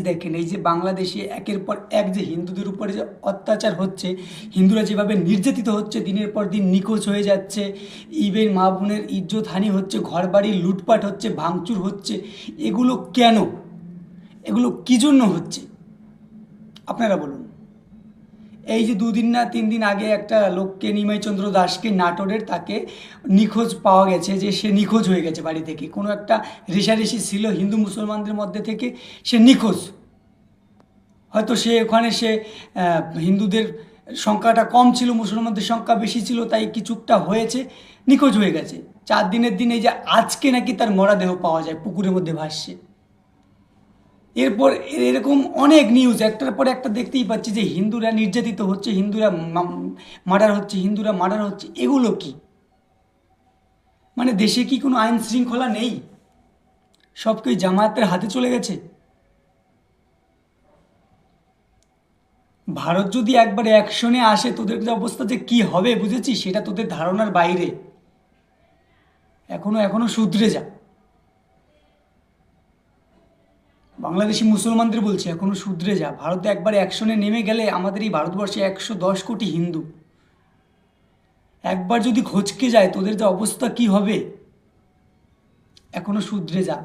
দেখেন, এই যে বাংলাদেশে একের পর এক যে হিন্দুদের উপরে যে অত্যাচার হচ্ছে, হিন্দুরা যেভাবে নির্যাতিত হচ্ছে, দিনের পর দিন নিখোঁজ হয়ে যাচ্ছে, ইভেন মা বোনের ইজ্জত হানি হচ্ছে, ঘর বাড়ি লুটপাট হচ্ছে, ভাঙচুর হচ্ছে, এগুলো কেন? এগুলো কী জন্য হচ্ছে আপনারা বলুন। এই যে 2 দিন না 3 দিন আগে একটা লোককে, নিমাই চন্দ্র দাসকে, নাটোরের, তাকে নিখোঁজ পাওয়া গেছে, যে সে নিখোঁজ হয়ে গেছে বাড়ি থেকে। কোনো একটা রেষারেষি ছিল হিন্দু মুসলমানদের মধ্যে থেকে, সে নিখোঁজ। হয়তো সে ওখানে হিন্দুদের সংখ্যাটা কম ছিল, মুসলমানদের সংখ্যা বেশি ছিল, তাই কিছুটা হয়েছে, নিখোঁজ হয়ে গেছে। 4 দিনের দিন এই যে আজকে নাকি তার মরাদেহ পাওয়া যায় পুকুরের মধ্যে ভাসছে। এরপর এরকম অনেক নিউজ একটার পর একটা দেখতেই পাচ্ছি যে হিন্দুরা নির্যাতিত হচ্ছে, হিন্দুরা মার্ডার হচ্ছে, হিন্দুরা মার্ডার হচ্ছে। এগুলো কি মানে? দেশে কি কোনো আইন শৃঙ্খলা নেই? সব কি জামায়াতের হাতে চলে গেছে? ভারত যদি একবার অ্যাকশনে আসে, তোদের যে অবস্থা যে কি হবে বুঝেছি, সেটা তোদের ধারণার বাইরে। এখনো শুধরে যা। বাংলাদেশি মুসলমানদের বলছে, এখনো শুধরে যা। ভারতে একবার অ্যাকশনে নেমে গেলে, আমাদের এই ভারতবর্ষে 110 কোটি হিন্দু, একবার যদি খচকে যায়, তোদের যে অবস্থা কি হবে, এখনো শুধরে যা।